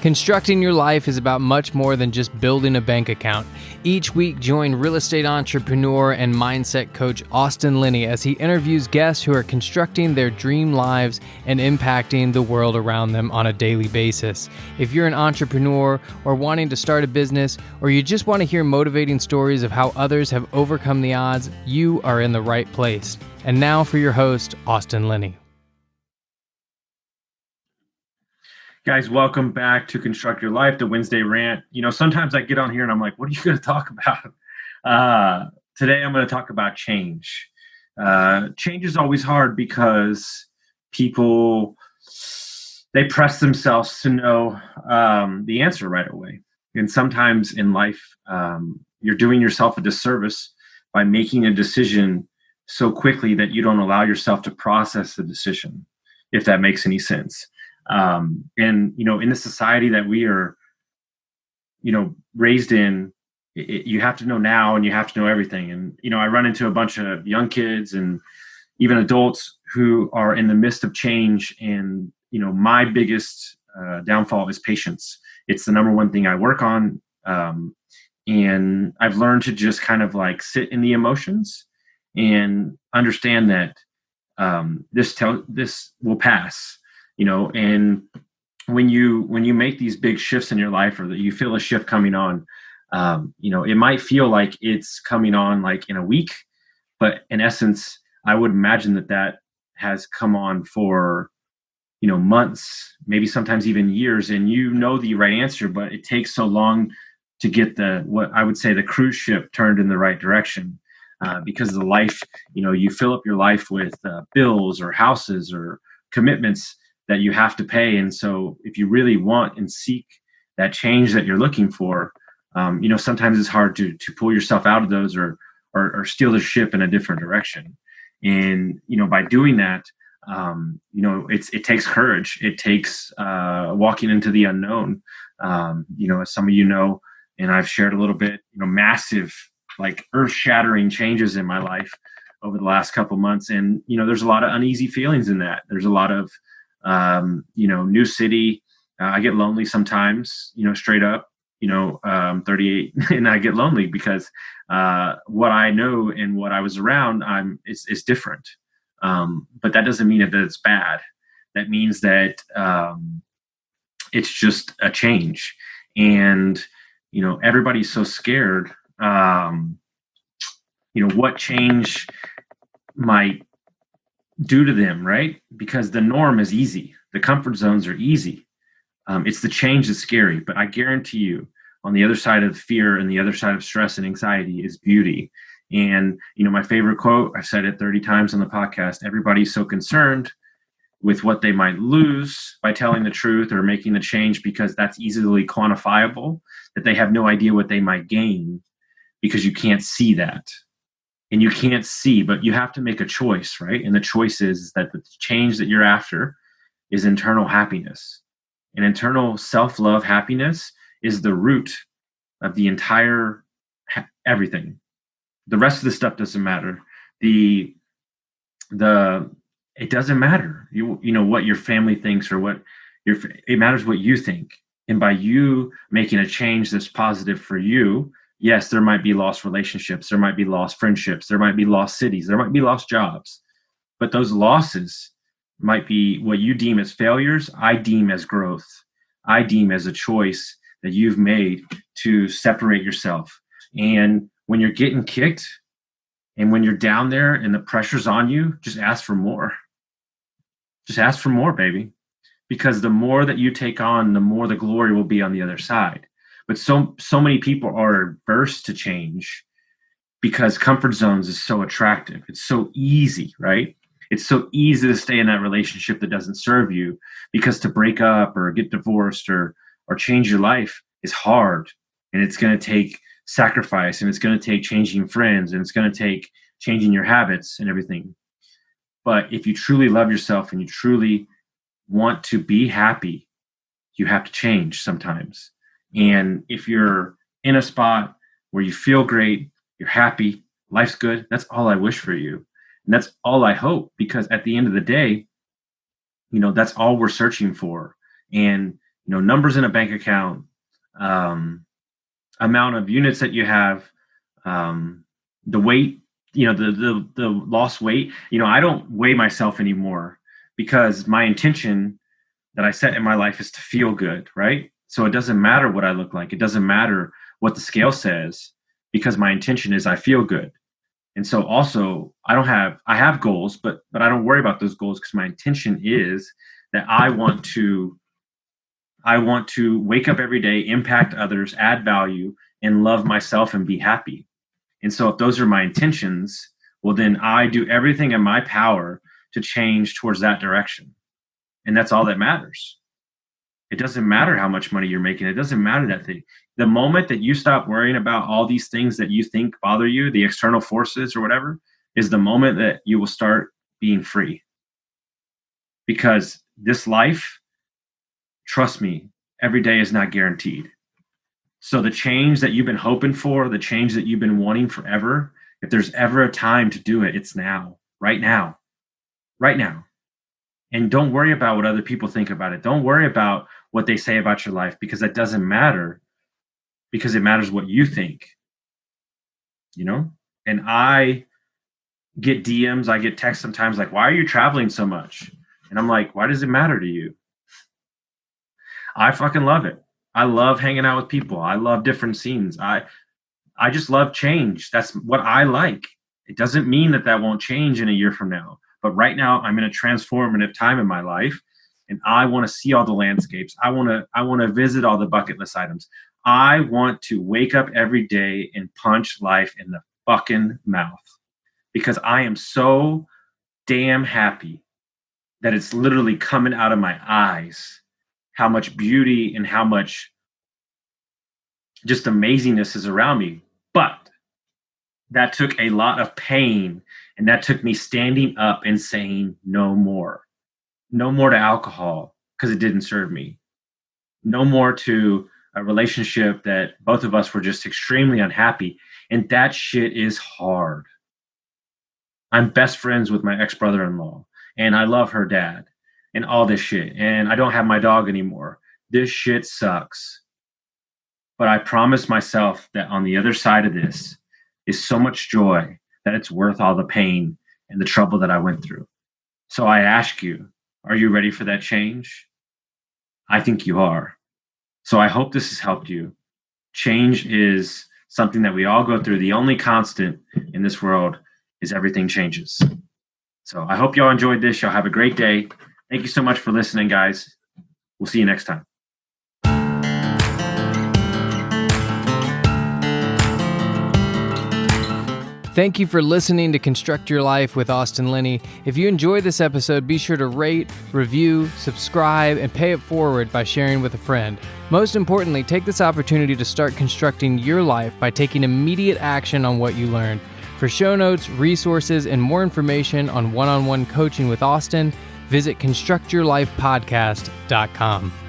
Constructing your life is about much more than just building a bank account. Each week, join real estate entrepreneur and mindset coach Austin Linney as he interviews guests who are constructing their dream lives and impacting the world around them on a daily basis. If you're an entrepreneur or wanting to start a business, or you just want to hear motivating stories of how others have overcome the odds, you are in the right place. And now for your host, Austin Linney. Guys, welcome back to Construct Your Life, the Wednesday rant. You know, sometimes I get on here and I'm like, what are you going to talk about? Today, I'm going to talk about change. Change is always hard because people, they press themselves to know the answer right away. And sometimes in life, you're doing yourself a disservice by making a decision so quickly that you don't allow yourself to process the decision, if that makes any sense. And, you know, in the society that we are, you know, raised in, you have to know now and you have to know everything. And, you know, I run into a bunch of young kids and even adults who are in the midst of change. And, you know, my biggest downfall is patience. It's the number one thing I work on. And I've learned to just kind of like sit in the emotions and understand that this will pass. You know, and when you make these big shifts in your life, or that you feel a shift coming on, you know, it might feel like it's coming on like in a week, but in essence, I would imagine that has come on for, you know, months, maybe sometimes even years, and you know the right answer, but it takes so long to get what I would say the cruise ship turned in the right direction, because the life, you know, you fill up your life with bills or houses or commitments that you have to pay. And so if you really want and seek that change that you're looking for, you know, sometimes it's hard to pull yourself out of those or steer the ship in a different direction. And, you know, by doing that, you know, it takes courage. It takes walking into the unknown. You know, as some of you know, and I've shared a little bit, you know, massive, like earth-shattering changes in my life over the last couple months. And, you know, there's a lot of uneasy feelings in that. There's a lot of, you know, new city. I get lonely sometimes, you know, straight up, you know, 38 and I get lonely because, what I know and what I was around, is different. But that doesn't mean that it's bad. That means that, it's just a change. And, you know, everybody's so scared, you know, what change might do to them, right? Because the norm is easy. The comfort zones are easy. It's the change that's scary. But I guarantee you, on the other side of fear and the other side of stress and anxiety is beauty. And, you know, my favorite quote, I've said it 30 times on the podcast, everybody's so concerned with what they might lose by telling the truth or making the change because that's easily quantifiable, that they have no idea what they might gain because you can't see that. And you can't see, but you have to make a choice, right? And the choice is that the change that you're after is internal happiness. And internal self-love happiness is the root of the entire everything. The rest of the stuff doesn't matter. It doesn't matter. You know what your family thinks or it matters what you think. And by you making a change that's positive for you, yes, there might be lost relationships, there might be lost friendships, there might be lost cities, there might be lost jobs. But those losses might be what you deem as failures, I deem as growth. I deem as a choice that you've made to separate yourself. And when you're getting kicked and when you're down there and the pressure's on you, just ask for more. Just ask for more, baby. Because the more that you take on, the more the glory will be on the other side. But so many people are averse to change because comfort zones is so attractive. It's so easy, right? It's so easy to stay in that relationship that doesn't serve you, because to break up or get divorced or change your life is hard. And it's going to take sacrifice, and it's going to take changing friends, and it's going to take changing your habits and everything. But if you truly love yourself and you truly want to be happy, you have to change sometimes. And if you're in a spot where you feel great, you're happy, life's good, that's all I wish for you. And that's all I hope, because at the end of the day, you know, that's all we're searching for. And, numbers in a bank account, amount of units that you have, the weight, the lost weight. I don't weigh myself anymore because my intention that I set in my life is to feel good, right? So it doesn't matter what I look like. It doesn't matter what the scale says because my intention is I feel good. And so also I have goals, but I don't worry about those goals because my intention is that I want to wake up every day, impact others, add value, and love myself and be happy. And so if those are my intentions, well, then I do everything in my power to change towards that direction. And that's all that matters. It doesn't matter how much money you're making. It doesn't matter that thing. The moment that you stop worrying about all these things that you think bother you, the external forces or whatever, is the moment that you will start being free. Because this life, trust me, every day is not guaranteed. So the change that you've been hoping for, the change that you've been wanting forever, if there's ever a time to do it, it's now, right now, right now. And don't worry about what other people think about it. Don't worry about what they say about your life because that doesn't matter, because it matters what you think, And I get DMs, I get texts sometimes like, why are you traveling so much? And I'm like, why does it matter to you? I fucking love it. I love hanging out with people. I love different scenes. I just love change. That's what I like. It doesn't mean that won't change in a year from now. But right now I'm in a transformative time in my life and I want to see all the landscapes. I want to visit all the bucket list items. I want to wake up every day and punch life in the fucking mouth because I am so damn happy that it's literally coming out of my eyes how much beauty and how much just amazingness is around me. But that took a lot of pain, and that took me standing up and saying no more. No more to alcohol because it didn't serve me. No more to a relationship that both of us were just extremely unhappy. And that shit is hard. I'm best friends with my ex-brother-in-law, and I love her dad and all this shit. And I don't have my dog anymore. This shit sucks. But I promised myself that on the other side of this is so much joy that it's worth all the pain and the trouble that I went through. So I ask you, are you ready for that change? I think you are. So I hope this has helped you. Change is something that we all go through. The only constant in this world is everything changes. So I hope y'all enjoyed this. Y'all have a great day. Thank you so much for listening, guys. We'll see you next time. Thank you for listening to Construct Your Life with Austin Linney. If you enjoyed this episode, be sure to rate, review, subscribe, and pay it forward by sharing with a friend. Most importantly, take this opportunity to start constructing your life by taking immediate action on what you learned. For show notes, resources, and more information on one-on-one coaching with Austin, visit constructyourlifepodcast.com.